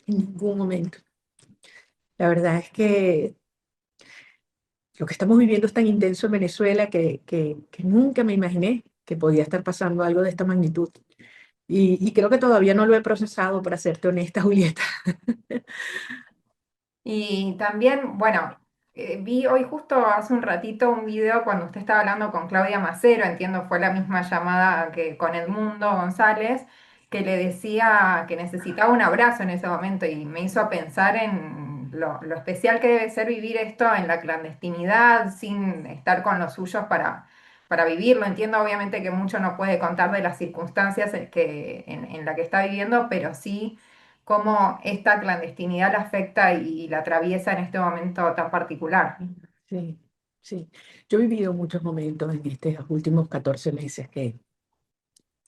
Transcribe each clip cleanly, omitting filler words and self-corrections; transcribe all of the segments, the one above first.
en ningún momento. La verdad es que lo que estamos viviendo es tan intenso en Venezuela que nunca me imaginé que podía estar pasando algo de esta magnitud. Y creo que todavía no lo he procesado, para serte honesta, Julieta. Y también, bueno, vi hoy justo hace un ratito un video cuando usted estaba hablando con Claudia Macero, entiendo fue la misma llamada que con Edmundo González, que le decía que necesitaba un abrazo en ese momento y me hizo pensar en lo especial que debe ser vivir esto en la clandestinidad, sin estar con los suyos para vivirlo. Entiendo obviamente que mucho no puede contar de las circunstancias en la que está viviendo, pero sí cómo esta clandestinidad la afecta y la atraviesa en este momento tan particular. Sí, sí. Yo he vivido muchos momentos en estos últimos 14 meses que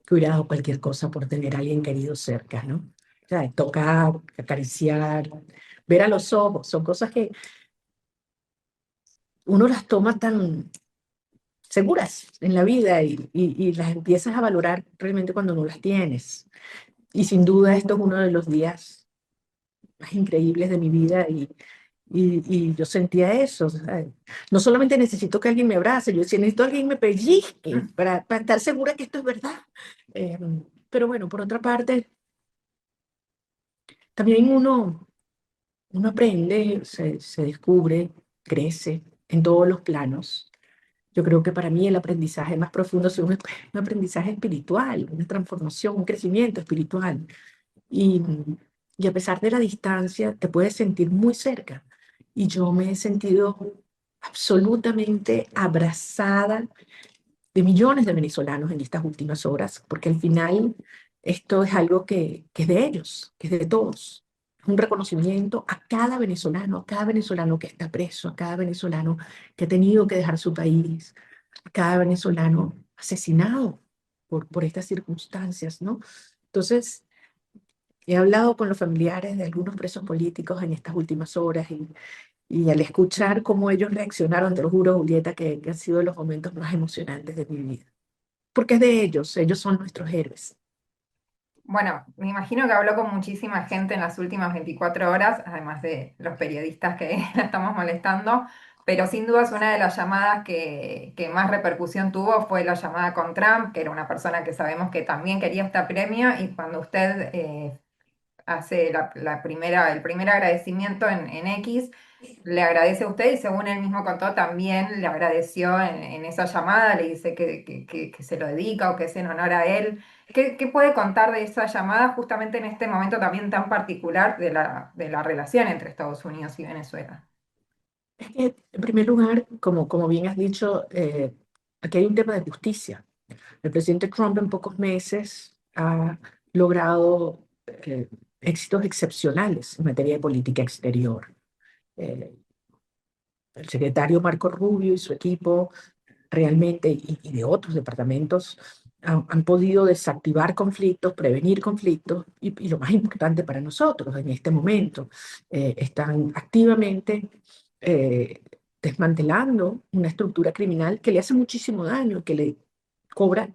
hubiera dado cualquier cosa por tener a alguien querido cerca, ¿no? O sea, tocar, acariciar, ver a los ojos, son cosas que uno las toma tan seguras en la vida y las empiezas a valorar realmente cuando no las tienes. Y sin duda esto es uno de los días más increíbles de mi vida y yo sentía eso. O sea, no solamente necesito que alguien me abrace, yo decía, necesito que alguien me pellizque para estar segura que esto es verdad. Eh, pero bueno, por otra parte, también uno aprende, se descubre, crece en todos los planos. Yo creo que para mí el aprendizaje más profundo es un aprendizaje espiritual, una transformación, un crecimiento espiritual. Y, y a pesar de la distancia, te puedes sentir muy cerca. Y yo me he sentido absolutamente abrazada de millones de venezolanos en estas últimas horas, porque al final esto es algo que es de ellos, que es de todos. Es un reconocimiento a cada venezolano que está preso, a cada venezolano que ha tenido que dejar su país, a cada venezolano asesinado por estas circunstancias, ¿no? Entonces, he hablado con los familiares de algunos presos políticos en estas últimas horas y al escuchar cómo ellos reaccionaron, te lo juro, Julieta, que han sido los momentos más emocionantes de mi vida. Porque es de ellos son nuestros héroes. Bueno, me imagino que habló con muchísima gente en las últimas 24 horas, además de los periodistas que la estamos molestando, pero sin duda es una de las llamadas que más repercusión tuvo fue la llamada con Trump, que era una persona que sabemos que también quería este premio, y cuando usted hace el primer agradecimiento en X, le agradece a usted y según él mismo contó, también le agradeció en esa llamada, le dice que se lo dedica o que es en honor a él. ¿Qué puede contar de esa llamada justamente en este momento también tan particular de la relación entre Estados Unidos y Venezuela? Es que, en primer lugar, como bien has dicho, aquí hay un tema de justicia. El presidente Trump en pocos meses ha logrado éxitos excepcionales en materia de política exterior. Eh, el secretario Marco Rubio y su equipo realmente, y de otros departamentos, han podido desactivar conflictos, prevenir conflictos, y lo más importante para nosotros en este momento, están activamente eh, desmantelando una estructura criminal que le hace muchísimo daño, que le cobra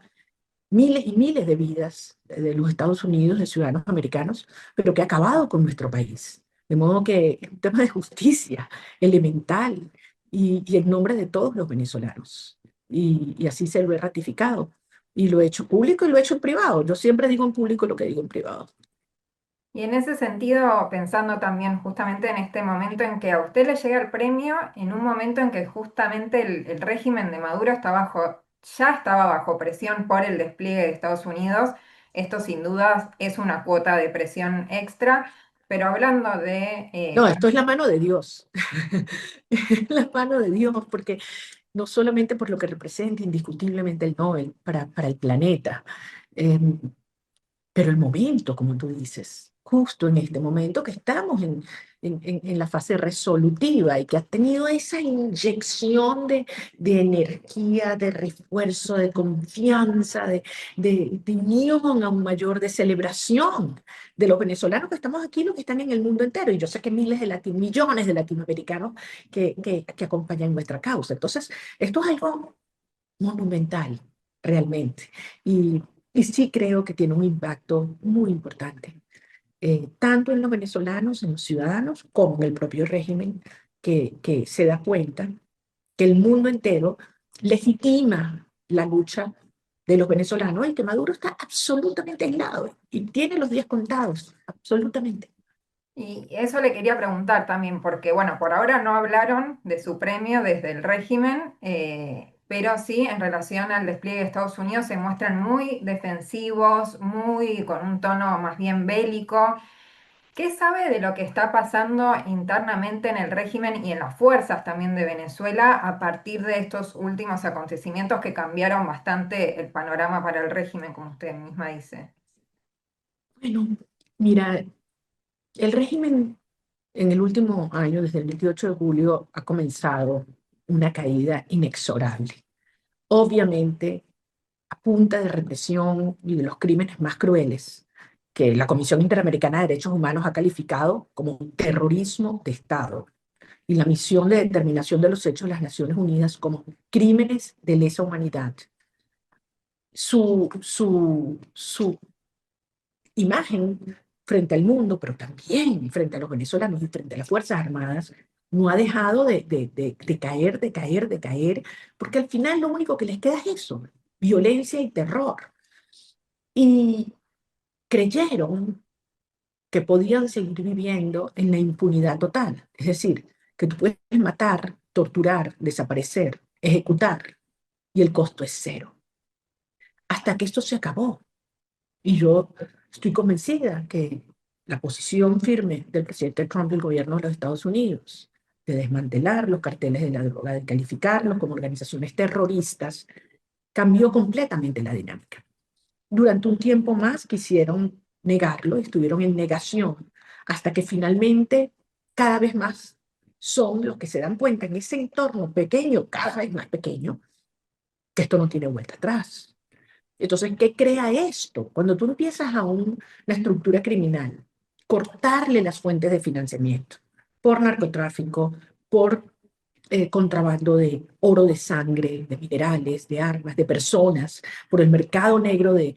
miles y miles de vidas de los Estados Unidos, de ciudadanos americanos, pero que ha acabado con nuestro país. De modo que es un tema de justicia elemental y en nombre de todos los venezolanos. Y así se lo he ratificado. Y lo he hecho público y lo he hecho en privado. Yo siempre digo en público lo que digo en privado. Y en ese sentido, pensando también justamente en este momento en que a usted le llega el premio, en un momento en que justamente el régimen de Maduro ya estaba bajo presión por el despliegue de Estados Unidos, esto sin dudas es una cuota de presión extra, pero hablando de No, esto es la mano de Dios. Es la mano de Dios, porque no solamente por lo que representa indiscutiblemente el Nobel para el planeta, eh, pero el momento, como tú dices, justo en este momento que estamos en la fase resolutiva y que ha tenido esa inyección de energía, de refuerzo, de confianza, de unión aún mayor, de celebración de los venezolanos que estamos aquí, los que están en el mundo entero. Y yo sé que millones de latinoamericanos que acompañan nuestra causa. Entonces, esto es algo monumental, realmente. Y sí creo que tiene un impacto muy importante. tanto en los venezolanos, en los ciudadanos, como en el propio régimen, que se da cuenta que el mundo entero legitima la lucha de los venezolanos y que Maduro está absolutamente aislado y tiene los días contados, absolutamente. Y eso le quería preguntar también, porque bueno, por ahora no hablaron de su premio desde el régimen, pero sí en relación al despliegue de Estados Unidos se muestran muy defensivos, muy con un tono más bien bélico. ¿Qué sabe de lo que está pasando internamente en el régimen y en las fuerzas también de Venezuela a partir de estos últimos acontecimientos que cambiaron bastante el panorama para el régimen, como usted misma dice? Bueno, mira, el régimen en el último año, desde el 28 de julio, ha comenzado una caída inexorable. Obviamente, a punta de represión y de los crímenes más crueles que la Comisión Interamericana de Derechos Humanos ha calificado como terrorismo de Estado y la misión de determinación de los hechos de las Naciones Unidas como crímenes de lesa humanidad. Su imagen frente al mundo, pero también frente a los venezolanos y frente a las Fuerzas Armadas, no ha dejado de caer, de caer, de caer, porque al final lo único que les queda es eso, violencia y terror. Y creyeron que podían seguir viviendo en la impunidad total. Es decir, que tú puedes matar, torturar, desaparecer, ejecutar, y el costo es cero. Hasta que esto se acabó. Y yo estoy convencida que la posición firme del presidente Trump y el gobierno de los Estados Unidos de desmantelar los carteles de la droga, de calificarlos como organizaciones terroristas, cambió completamente la dinámica. Durante un tiempo más quisieron negarlo, estuvieron en negación, hasta que finalmente cada vez más son los que se dan cuenta en ese entorno pequeño, cada vez más pequeño, que esto no tiene vuelta atrás. Entonces, ¿qué crea esto? Cuando tú empiezas a una estructura criminal, cortarle las fuentes de financiamiento por narcotráfico, por contrabando de oro, de sangre, de minerales, de armas, de personas, por el mercado negro de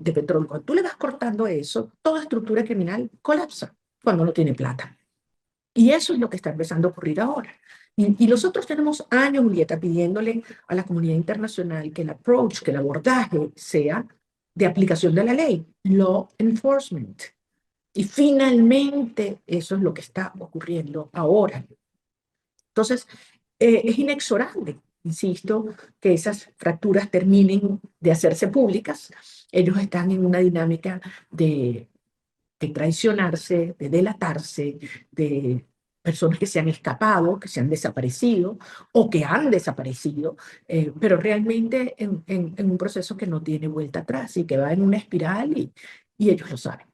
petróleo. Cuando tú le vas cortando eso, toda estructura criminal colapsa cuando no tiene plata. Y eso es lo que está empezando a ocurrir ahora. Y nosotros tenemos años, Julieta, pidiéndole a la comunidad internacional que el approach, que el abordaje sea de aplicación de la ley, law enforcement. Y finalmente eso es lo que está ocurriendo ahora. Entonces, es inexorable, insisto, que esas fracturas terminen de hacerse públicas. Ellos están en una dinámica de traicionarse, de delatarse, de personas que se han escapado, que se han desaparecido o que han desaparecido, pero realmente en un proceso que no tiene vuelta atrás y que va en una espiral y ellos lo saben.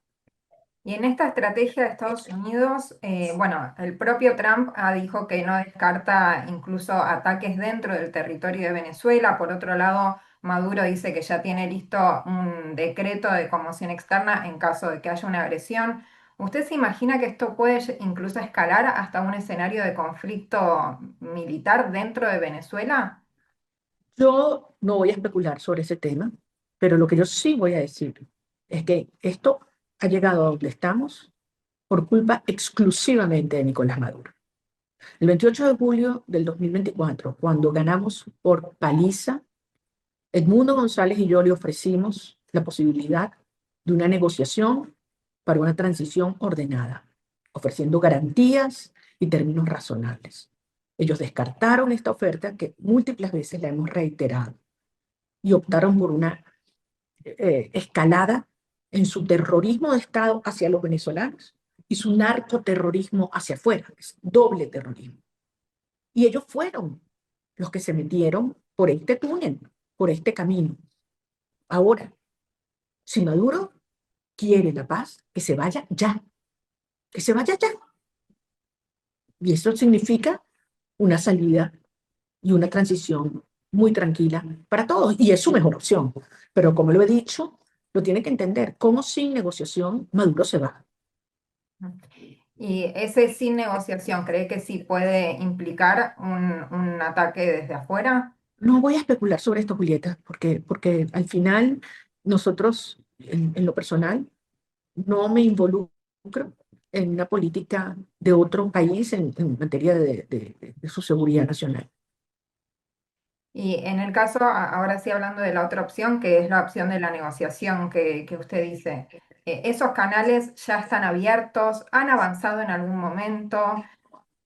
Y en esta estrategia de Estados Unidos, bueno, el propio Trump dijo que no descarta incluso ataques dentro del territorio de Venezuela. Por otro lado, Maduro dice que ya tiene listo un decreto de conmoción externa en caso de que haya una agresión. ¿Usted se imagina que esto puede incluso escalar hasta un escenario de conflicto militar dentro de Venezuela? Yo no voy a especular sobre ese tema, pero lo que yo sí voy a decir es que esto ha llegado a donde estamos por culpa exclusivamente de Nicolás Maduro. El 28 de julio del 2024, cuando ganamos por paliza, Edmundo González y yo le ofrecimos la posibilidad de una negociación para una transición ordenada, ofreciendo garantías y términos razonables. Ellos descartaron esta oferta que múltiples veces la hemos reiterado y optaron por una escalada en su terrorismo de Estado hacia los venezolanos y su narcoterrorismo hacia afuera, es doble terrorismo. Y ellos fueron los que se metieron por este túnel, por este camino. Ahora, si Maduro quiere la paz, que se vaya ya, que se vaya ya. Y eso significa una salida y una transición muy tranquila para todos. Y es su mejor opción. Pero como lo he dicho, lo tiene que entender. Como sin negociación Maduro se va. Y ese sin negociación, ¿cree que sí puede implicar un ataque desde afuera? No voy a especular sobre esto, Julieta, porque al final nosotros, en lo personal, no me involucro en una política de otro país en materia de su seguridad nacional. Y en el caso, ahora sí hablando de la otra opción, que es la opción de la negociación que usted dice, ¿esos canales ya están abiertos? ¿Han avanzado en algún momento?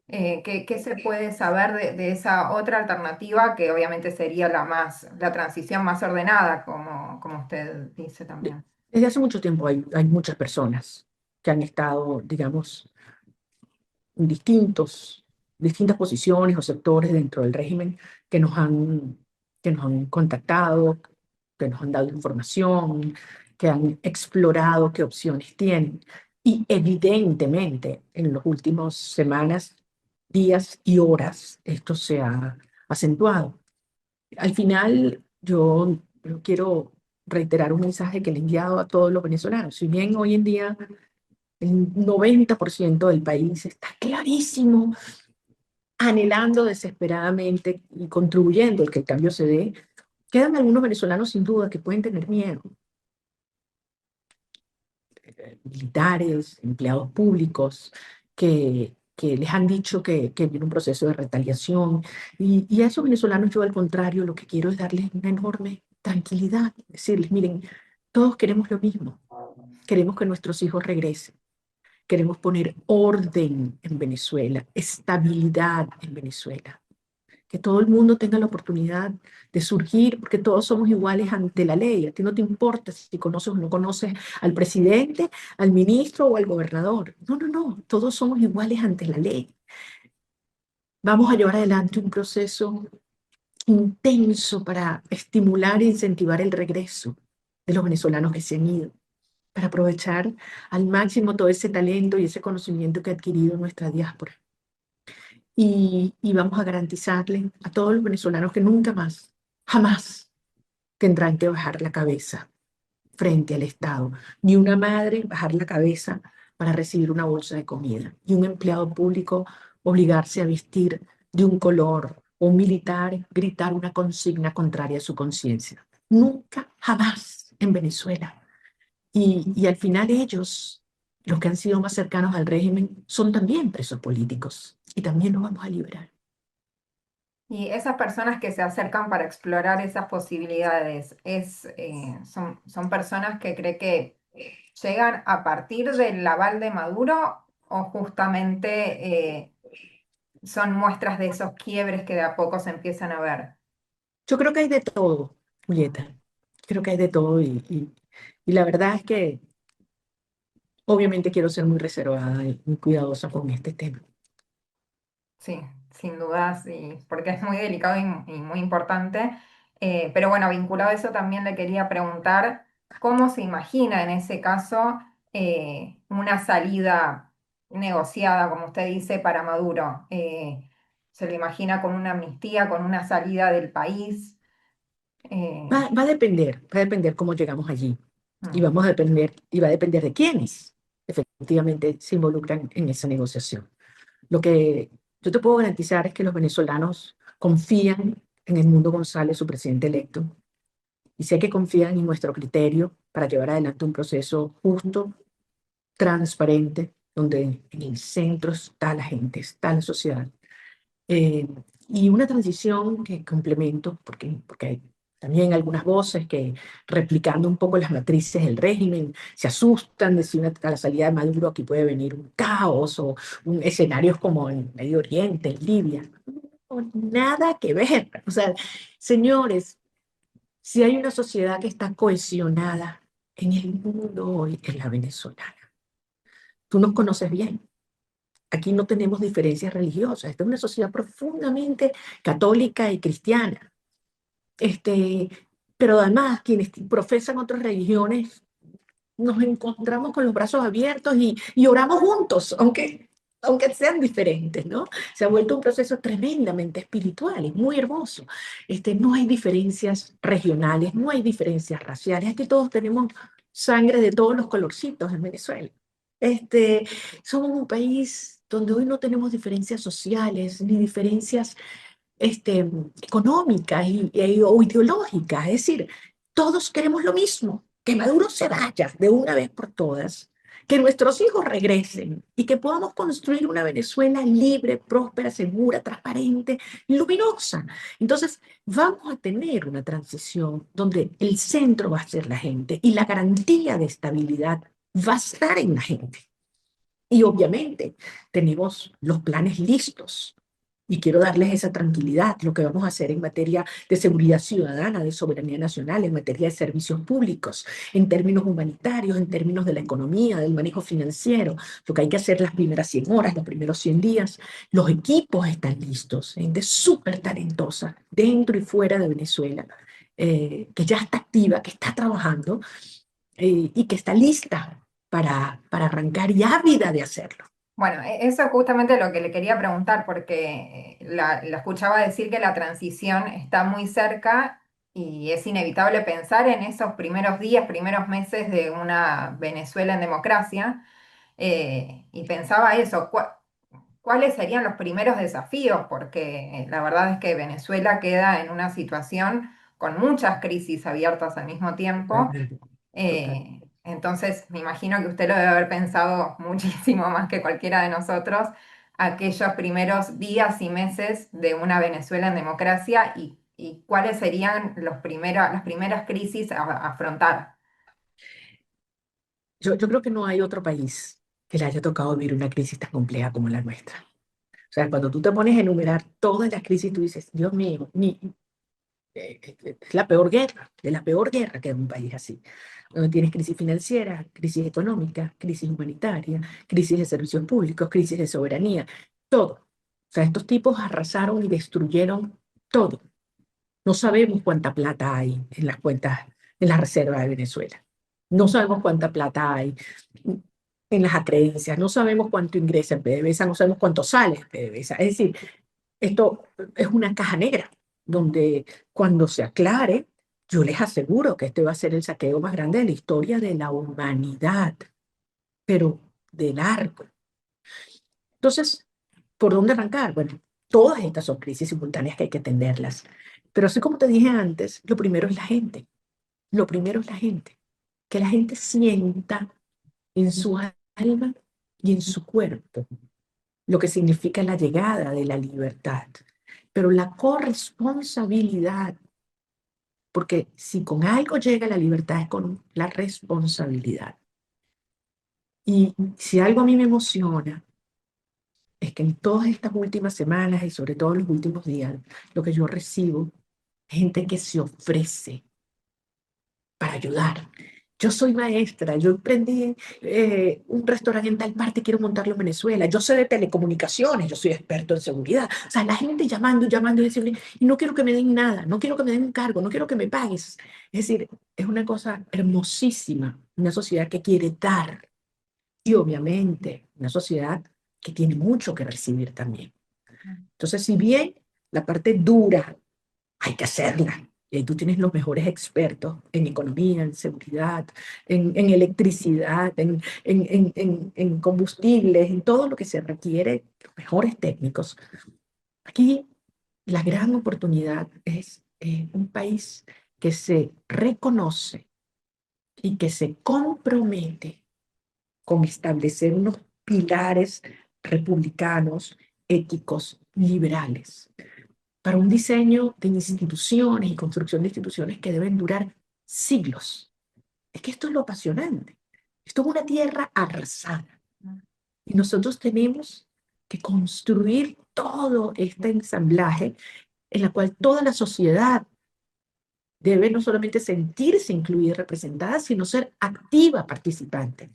¿Qué se puede saber de esa otra alternativa que obviamente sería la transición más ordenada, como usted dice también? Desde hace mucho tiempo hay muchas personas que han estado, digamos, en distintas posiciones o sectores dentro del régimen que que nos han contactado, que nos han dado información, que han explorado qué opciones tienen. Y evidentemente, en las últimas semanas, días y horas, esto se ha acentuado. Al final, yo quiero reiterar un mensaje que le he enviado a todos los venezolanos. Si bien hoy en día el 90% del país está clarísimo, anhelando desesperadamente y contribuyendo a que el cambio se dé, quedan algunos venezolanos sin duda que pueden tener miedo. Militares, empleados públicos, que les han dicho que viene un proceso de retaliación. Y a esos venezolanos yo al contrario lo que quiero es darles una enorme tranquilidad, decirles, miren, todos queremos lo mismo, queremos que nuestros hijos regresen. Queremos poner orden en Venezuela, estabilidad en Venezuela, que todo el mundo tenga la oportunidad de surgir, porque todos somos iguales ante la ley. A ti no te importa si conoces o no conoces al presidente, al ministro o al gobernador. No, no, no, todos somos iguales ante la ley. Vamos a llevar adelante un proceso intenso para estimular e incentivar el regreso de los venezolanos que se han ido, para aprovechar al máximo todo ese talento y ese conocimiento que ha adquirido nuestra diáspora. Y vamos a garantizarle a todos los venezolanos que nunca más, jamás tendrán que bajar la cabeza frente al Estado. Ni una madre bajar la cabeza para recibir una bolsa de comida, y un empleado público obligarse a vestir de un color, o un militar gritar una consigna contraria a su conciencia. Nunca, jamás en Venezuela. Y al final ellos, los que han sido más cercanos al régimen, son también presos políticos y también los vamos a liberar. Y esas personas que se acercan para explorar esas posibilidades, son personas que cree que llegan a partir del aval de Maduro o justamente son muestras de esos quiebres que de a poco se empiezan a ver. Yo creo que hay de todo, Julieta. Creo que hay de todo y la verdad es que obviamente quiero ser muy reservada y muy cuidadosa con este tema. Sí, sin dudas, y porque es muy delicado y muy importante. Pero bueno, vinculado a eso también le quería preguntar cómo se imagina en ese caso una salida negociada, como usted dice, para Maduro. ¿Se lo imagina con una amnistía, con una salida del país? Eh, Va a depender cómo llegamos allí mm. y va a depender de quiénes efectivamente se involucran en esa negociación. Lo que yo te puedo garantizar es que los venezolanos confían en Edmundo González, su presidente electo, y sé que confían en nuestro criterio para llevar adelante un proceso justo, transparente, donde en el centro está la gente, está la sociedad. Eh, y una transición que complemento, porque hay también algunas voces que, replicando un poco las matrices del régimen, se asustan de si a la salida de Maduro aquí puede venir un caos o escenarios como en Medio Oriente, en Libia. No, nada que ver. O sea, señores, si hay una sociedad que está cohesionada en el mundo hoy, es la venezolana. Tú nos conoces bien. Aquí no tenemos diferencias religiosas. Esta es una sociedad profundamente católica y cristiana. Este, pero además, quienes profesan otras religiones, nos encontramos con los brazos abiertos y oramos juntos, aunque sean diferentes, ¿no? Se ha vuelto un proceso tremendamente espiritual, es muy hermoso. No hay diferencias regionales, no hay diferencias raciales. Aquí todos tenemos sangre de todos los colorcitos en Venezuela. Este, Somos un país donde hoy no tenemos diferencias sociales ni diferencias económicas o ideológicas. Es decir, todos queremos lo mismo, que Maduro se vaya de una vez por todas que nuestros hijos regresen y que podamos construir una Venezuela libre, próspera, segura, transparente, luminosa. Entonces, vamos a tener una transición donde el centro va a ser la gente y la garantía de estabilidad va a estar en la gente. Y obviamente tenemos los planes listos. Y quiero darles esa tranquilidad, lo que vamos a hacer en materia de seguridad ciudadana, de soberanía nacional, en materia de servicios públicos, en términos humanitarios, en términos de la economía, del manejo financiero, lo que hay que hacer las primeras 100 horas, los primeros 100 días. Los equipos están listos, gente súper talentosa, dentro y fuera de Venezuela, que ya está activa, que está trabajando y que está lista para arrancar y ávida de hacerlo. Bueno, eso es justamente lo que le quería preguntar, porque la escuchaba decir que la transición está muy cerca y es inevitable pensar en esos primeros días, primeros meses de una Venezuela en democracia, y pensaba eso, ¿cuáles serían los primeros desafíos? Porque la verdad es que Venezuela queda en una situación con muchas crisis abiertas al mismo tiempo. Totalmente. Total. Entonces, me imagino que usted lo debe haber pensado muchísimo más que cualquiera de nosotros, aquellos primeros días y meses de una Venezuela en democracia y cuáles serían las primeras crisis a afrontar. Yo creo que no hay otro país que le haya tocado vivir una crisis tan compleja como la nuestra. O sea, cuando tú te pones a enumerar todas las crisis, tú dices, Dios mío, es la peor guerra, de la peor guerra que hay en un país así. Donde tienes crisis financiera, crisis económica, crisis humanitaria, crisis de servicios públicos, crisis de soberanía, todo. O sea, estos tipos arrasaron y destruyeron todo. No sabemos cuánta plata hay en las cuentas, en las reservas de Venezuela. No sabemos cuánta plata hay en las acreencias. No sabemos cuánto ingresa en PDVSA, no sabemos cuánto sale en PDVSA. Es decir, esto es una caja negra donde cuando se aclare, yo les aseguro que este va a ser el saqueo más grande de la historia de la humanidad, pero de largo. Entonces, ¿por dónde arrancar? Bueno, todas estas son crisis simultáneas que hay que atenderlas. Pero así como te dije antes, lo primero es la gente. Lo primero es la gente. Que la gente sienta en su alma y en su cuerpo lo que significa la llegada de la libertad. Pero la corresponsabilidad, porque si con algo llega la libertad es con la responsabilidad. Y si algo a mí me emociona es que en todas estas últimas semanas y sobre todo en los últimos días, lo que yo recibo es gente que se ofrece para ayudar. Yo soy maestra, yo emprendí un restaurante en tal parte, quiero montarlo en Venezuela. Yo sé de telecomunicaciones, yo soy experto en seguridad. O sea, la gente llamando, llamando y decirle, y no quiero que me den nada, no quiero que me den un cargo, no quiero que me pagues. Es decir, es una cosa hermosísima, una sociedad que quiere dar y obviamente una sociedad que tiene mucho que recibir también. Entonces, si bien la parte dura hay que hacerla. Y ahí tú tienes los mejores expertos en economía, en seguridad, en electricidad, en combustibles, en todo lo que se requiere, los mejores técnicos. Aquí la gran oportunidad es un país que se reconoce y que se compromete con establecer unos pilares republicanos, éticos, liberales para un diseño de instituciones y construcción de instituciones que deben durar siglos. Es que esto es lo apasionante. Esto es una tierra arrasada. Y nosotros tenemos que construir todo este ensamblaje en la cual toda la sociedad debe no solamente sentirse incluida y representada, sino ser activa participante.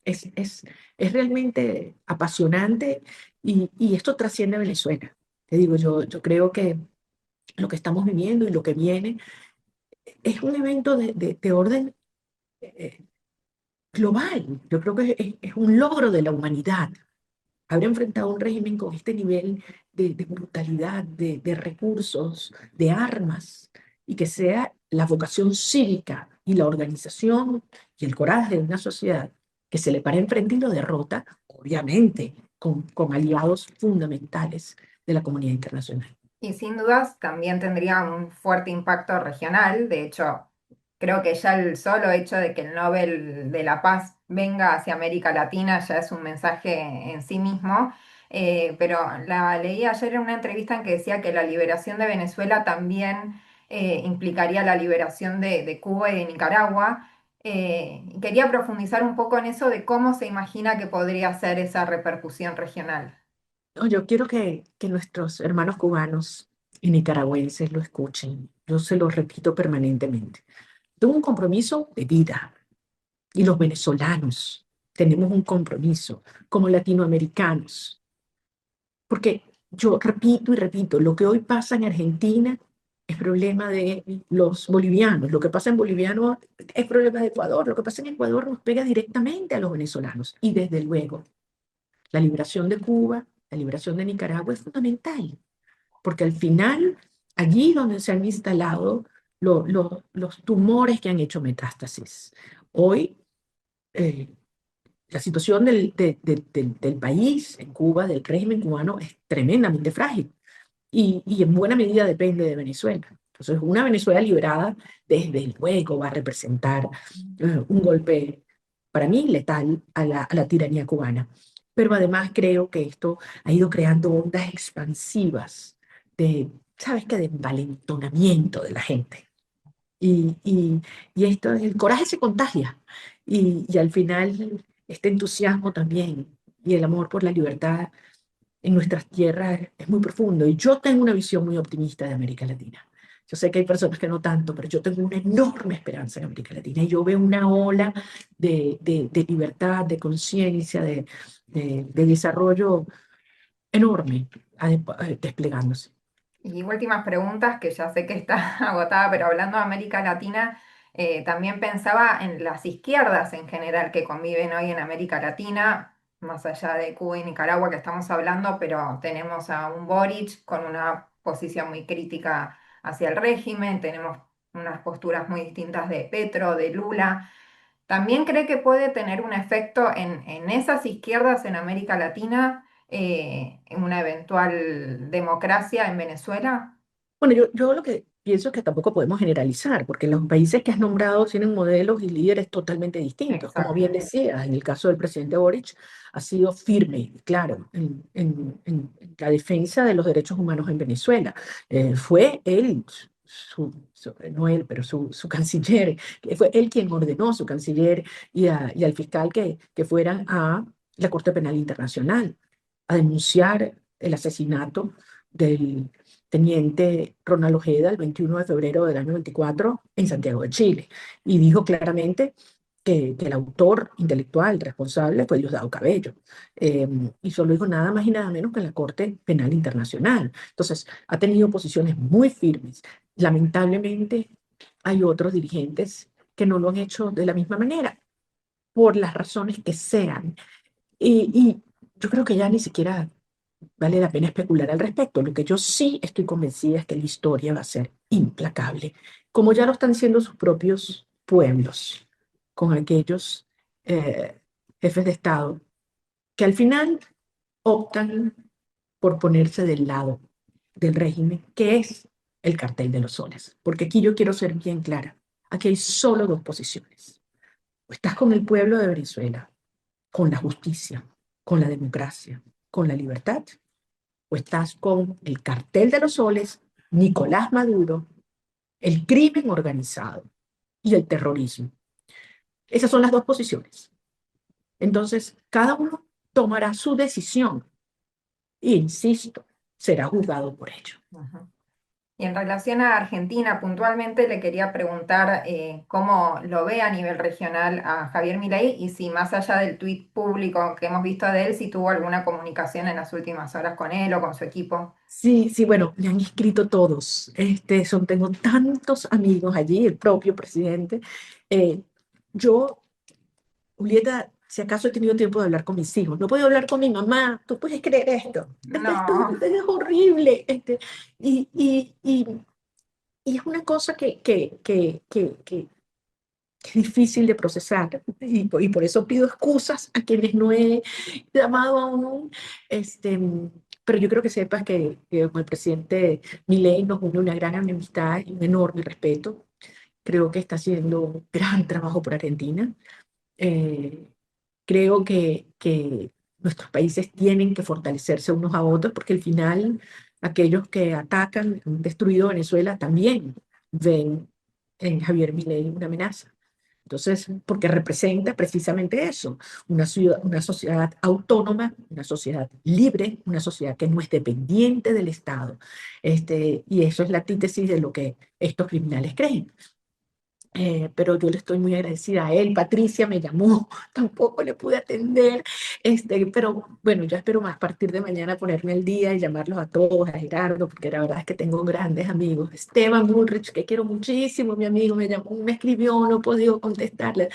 Es, es, es realmente apasionante y esto trasciende a Venezuela. Te digo, yo creo que lo que estamos viviendo y lo que viene es un evento de orden eh, global. Yo creo que es un logro de la humanidad haber enfrentado un régimen con este nivel de brutalidad, de recursos, de armas, y que sea la vocación cívica y la organización y el coraje de una sociedad que se le para enfrente y lo derrota, obviamente, con aliados fundamentales de la comunidad internacional. Y sin dudas también tendría un fuerte impacto regional. De hecho, creo que ya el solo hecho de que el Nobel de la Paz venga hacia América Latina ya es un mensaje en sí mismo. Pero la leí ayer en una entrevista en que decía que la liberación de Venezuela también implicaría la liberación de Cuba y de Nicaragua. Y quería profundizar un poco en eso de cómo se imagina que podría ser esa repercusión regional. No, yo quiero que nuestros hermanos cubanos y nicaragüenses lo escuchen. Yo se lo repito permanentemente. Tengo un compromiso de vida y los venezolanos tenemos un compromiso como latinoamericanos, porque yo repito y repito, lo que hoy pasa en Argentina es problema de los bolivianos, lo que pasa en boliviano es problema de Ecuador, lo que pasa en Ecuador nos pega directamente a los venezolanos y desde luego la liberación de Cuba, la liberación de Nicaragua es fundamental, porque al final allí donde se han instalado los tumores que han hecho metástasis. Hoy eh, la situación del país en Cuba, del régimen cubano, es tremendamente frágil y en buena medida depende de Venezuela. Entonces, una Venezuela liberada, desde luego, va a representar un golpe, para mí, letal a la tiranía cubana. Pero además creo que esto ha ido creando ondas expansivas de, ¿sabes qué?, de envalentonamiento de la gente. Y, y, y esto, el coraje se contagia. Y al final, este entusiasmo también y el amor por la libertad en nuestras tierras es muy profundo. Y yo tengo una visión muy optimista de América Latina. Yo sé que hay personas que no tanto, pero yo tengo una enorme esperanza en América Latina. Y yo veo una ola de libertad, de conciencia, de desarrollo enorme desplegándose. Y últimas preguntas, que ya sé que está agotada, pero hablando de América Latina, también pensaba en las izquierdas en general que conviven hoy en América Latina, más allá de Cuba y Nicaragua que estamos hablando, pero tenemos a un Boric con una posición muy crítica hacia el régimen, tenemos unas posturas muy distintas de Petro, de Lula. ¿También cree que puede tener un efecto en esas izquierdas en América Latina, en una eventual democracia en Venezuela? Bueno, yo lo que pienso es que tampoco podemos generalizar, porque los países que has nombrado tienen modelos y líderes totalmente distintos. Como bien Exacto. decía, en el caso del presidente Boric, ha sido firme y claro en la defensa de los derechos humanos en Venezuela. Fue él, no él, pero su canciller, que fue él quien ordenó a su canciller y al fiscal que fueran a la Corte Penal Internacional a denunciar el asesinato del teniente Ronald Ojeda el 21 de febrero del año 24 en Santiago de Chile. Y dijo claramente que el autor intelectual responsable fue Diosdado Cabello. Y solo dijo nada más y nada menos que en la Corte Penal Internacional. Entonces, ha tenido posiciones muy firmes. Lamentablemente, hay otros dirigentes que no lo han hecho de la misma manera, por las razones que sean. Y yo creo que ya ni siquiera vale la pena especular al respecto. Lo que yo sí estoy convencida es que la historia va a ser implacable, como ya lo están siendo sus propios pueblos, con aquellos eh, jefes de Estado que al final optan por ponerse del lado del régimen, que es el cartel de los soles. Porque aquí yo quiero ser bien clara. Aquí hay solo dos posiciones. O estás con el pueblo de Venezuela, con la justicia, con la democracia, con la libertad, o estás con el cartel de los soles, Nicolás Maduro, el crimen organizado y el terrorismo. Esas son las dos posiciones. Entonces, cada uno tomará su decisión e, insisto, será juzgado por ello. Ujú. Y en relación a Argentina, puntualmente le quería preguntar cómo lo ve a nivel regional a Javier Milei y si más allá del tuit público que hemos visto de él, si tuvo alguna comunicación en las últimas horas con él o con su equipo. Sí, sí, bueno, me han escrito todos. Tengo tantos amigos allí, el propio presidente. Eh, yo Julieta, si acaso he tenido tiempo de hablar con mis hijos, no he podido hablar con mi mamá, tú puedes creer esto, No. esto es horrible, y, y, y, y es una cosa que es difícil de procesar, y por eso pido excusas a quienes no he llamado aún, este, pero yo creo que sepas que con el presidente Milei nos une una gran amistad y un enorme respeto, creo que está haciendo gran trabajo por Argentina, Creo que nuestros países tienen que fortalecerse unos a otros porque al final aquellos que atacan, han destruido Venezuela, también ven en Javier Milei una amenaza. Entonces, porque representa precisamente eso, una sociedad autónoma, una sociedad libre, una sociedad que no es dependiente del Estado. Y eso es la antítesis de lo que estos criminales creen. Pero yo le estoy muy agradecida a él. Patricia me llamó, tampoco le pude atender, pero bueno, ya espero más a partir de mañana ponerme al día y llamarlos a todos, a Gerardo, porque la verdad es que tengo grandes amigos. Esteban Bullrich, que quiero muchísimo, mi amigo, me llamó, me escribió, no he podido contestarle.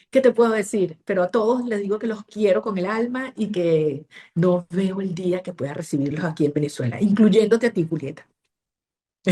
¿Qué te puedo decir? Pero a todos les digo que los quiero con el alma y que no veo el día que pueda recibirlos aquí en Venezuela, incluyéndote a ti, Julieta.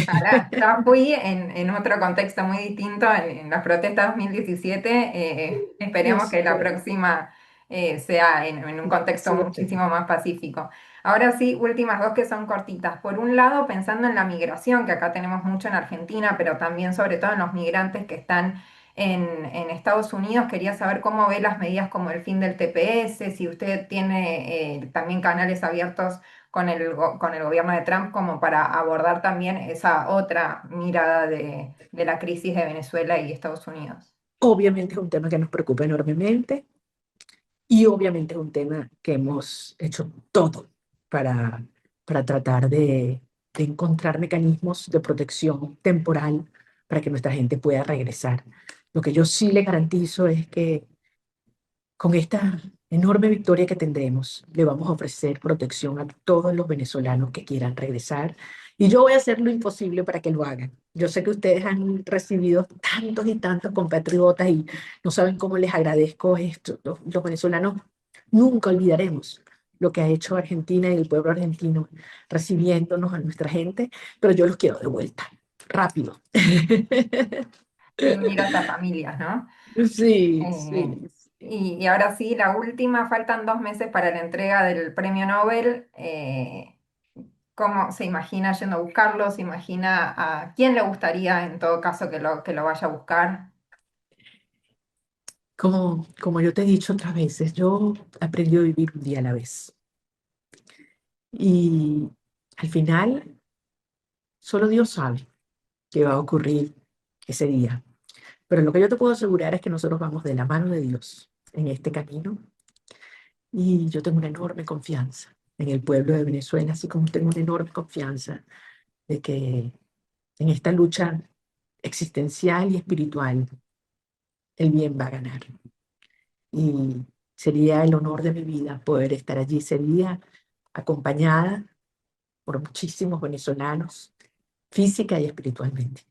Ahora, yo fui en otro contexto muy distinto, en las protestas 2017. Yo Esperemos que la sé, próxima sea en un contexto sí, muchísimo más pacífico. Ahora sí, últimas dos que son cortitas. Por un lado, pensando en la migración, que acá tenemos mucho en Argentina, pero también sobre todo en los migrantes que están en Estados Unidos, quería saber cómo ve las medidas como el fin del TPS, si usted tiene también canales abiertos con el gobierno de Trump como para abordar también esa otra mirada de la crisis de Venezuela y Estados Unidos. obviamente es un tema que nos preocupa enormemente y obviamente es un tema que hemos hecho todo para, para tratar de encontrar mecanismos de protección temporal para que nuestra gente pueda regresar. Lo que yo sí le garantizo es que con esta enorme victoria que tendremos, le vamos a ofrecer protección a todos los venezolanos que quieran regresar y yo voy a hacer lo imposible para que lo hagan. Yo sé que ustedes han recibido tantos y tantos compatriotas y no saben cómo les agradezco esto. Los venezolanos nunca olvidaremos lo que ha hecho Argentina y el pueblo argentino recibiéndonos a nuestra gente, pero yo los quiero de vuelta, rápido. Sí, unir a estas familias, ¿no? Sí, Eh, sí, sí. y ahora sí, la última, faltan 2 meses para la entrega del premio Nobel. ¿Cómo se imagina yendo a buscarlo? ¿Se imagina a quién le gustaría en todo caso que lo vaya a buscar? Como yo te he dicho otras veces, yo aprendí a vivir un día a la vez. Y al final, solo Dios sabe qué va a ocurrir ese día. Pero lo que yo te puedo asegurar es que nosotros vamos de la mano de Dios en este camino. Y yo tengo una enorme confianza en el pueblo de Venezuela, así como tengo una enorme confianza de que en esta lucha existencial y espiritual, el bien va a ganar. Y sería el honor de mi vida poder estar allí ese día acompañada por muchísimos venezolanos, física y espiritualmente.